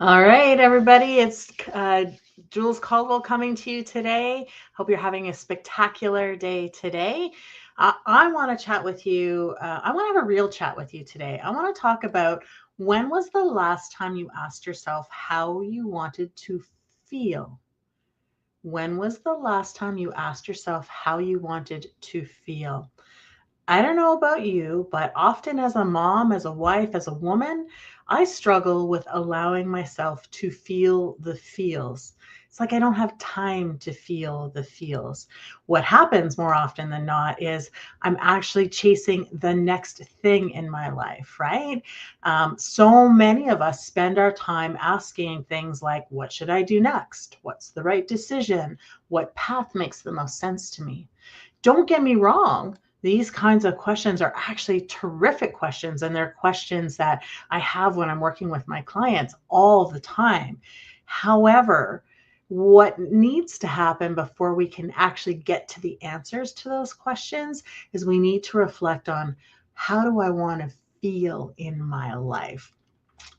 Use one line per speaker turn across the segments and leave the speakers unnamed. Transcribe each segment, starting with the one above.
All right, everybody, it's Jules Caldwell coming to you today. Hope you're having a spectacular day today. I want to chat with you. I want to have a real chat with you today. I want to talk about when was the last time you asked yourself how you wanted to feel? When was the last time you asked yourself how you wanted to feel? I don't know about you, but often as a mom, as a wife, as a woman, I struggle with allowing myself to feel the feels. It's like I don't have time to feel the feels. What happens more often than not is I'm actually chasing the next thing in my life, right? So many of us spend our time asking things like, what should I do next? What's the right decision? What path makes the most sense to me? Don't get me wrong. These kinds of questions are actually terrific questions, and they're questions that I have when I'm working with my clients all the time. However, what needs to happen before we can actually get to the answers to those questions is we need to reflect on, how do I want to feel in my life?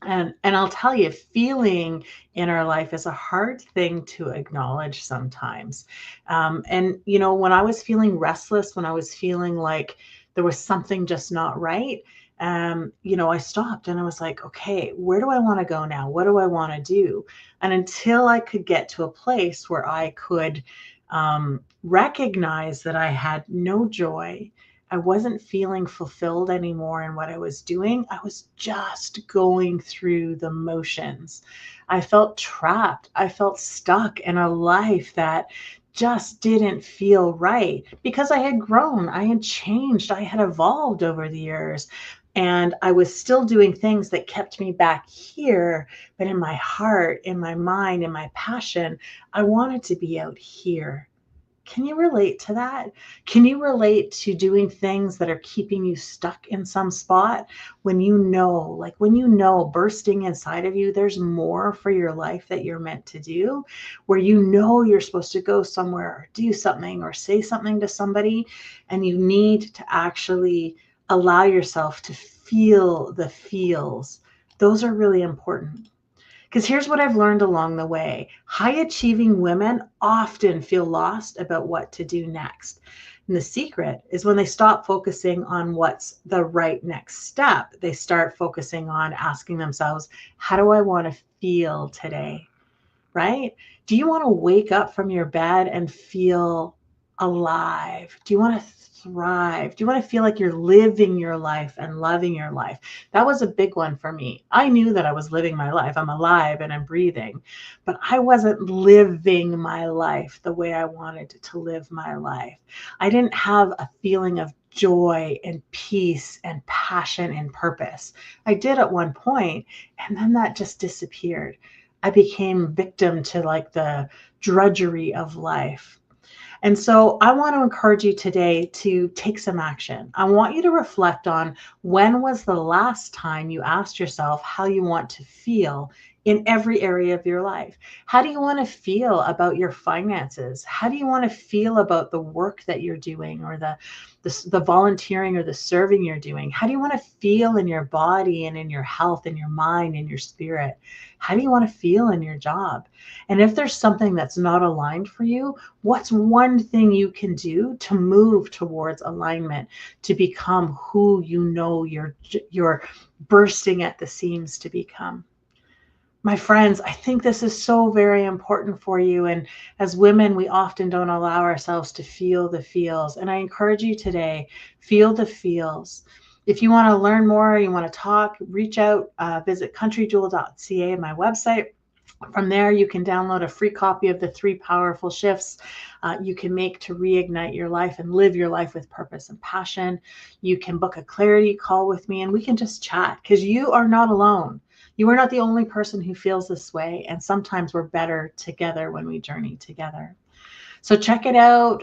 And I'll tell you, feeling in our life is a hard thing to acknowledge sometimes. And when I was feeling restless, when I was feeling like there was something just not right, I stopped and I was like, okay, where do I want to go now? What do I want to do? And until I could get to a place where I could recognize that I had no joy, I wasn't feeling fulfilled anymore in what I was doing. I was just going through the motions. I felt trapped. I felt stuck in a life that just didn't feel right because I had grown, I had changed, I had evolved over the years. And I was still doing things that kept me back here. But in my heart, in my mind, in my passion, I wanted to be out here. Can you relate to that? Can you relate to doing things that are keeping you stuck in some spot when when you know bursting inside of you, there's more for your life that you're meant to do, where you're supposed to go somewhere or do something or say something to somebody, and you need to actually allow yourself to feel the feels. Those are really important. Because here's what I've learned along the way: high achieving women often feel lost about what to do next. And the secret is when they stop focusing on what's the right next step, they start focusing on asking themselves, how do I want to feel today? Right? Do you want to wake up from your bed and feel alive? Do you want to thrive? Do you want to feel like you're living your life and loving your life? That was a big one for me. I knew that I was living my life. I'm alive and I'm breathing, but I wasn't living my life the way I wanted to live my life. I didn't have a feeling of joy and peace and passion and purpose. I did at one point, and then that just disappeared. I became victim to like the drudgery of life. And so I want to encourage you today to take some action. I want you to reflect on, when was the last time you asked yourself how you want to feel in every area of your life? How do you want to feel about your finances? How do you want to feel about the work that you're doing, or the volunteering or the serving you're doing? How do you want to feel in your body and in your health and your mind and your spirit? How do you want to feel in your job? And if there's something that's not aligned for you, what's one thing you can do to move towards alignment, to become who you're bursting at the seams to become? My friends, I think this is so very important for you. And as women, we often don't allow ourselves to feel the feels. And I encourage you today, feel the feels. If you want to learn more, you want to talk, reach out, visit countryjewel.ca, my website. From there, you can download a free copy of the 3 powerful shifts you can make to reignite your life and live your life with purpose and passion. You can book a clarity call with me and we can just chat, because you are not alone. You are not the only person who feels this way. And sometimes we're better together when we journey together. So check it out.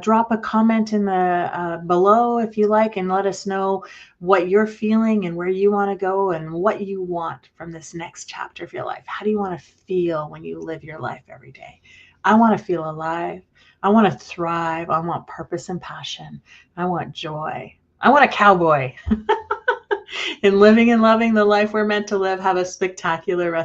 Drop a comment in the below if you like, and let us know what you're feeling and where you want to go and what you want from this next chapter of your life. How do you want to feel when you live your life every day? I want to feel alive. I want to thrive. I want purpose and passion. I want joy. I want a cowboy. In living and loving the life we're meant to live, have a spectacular rest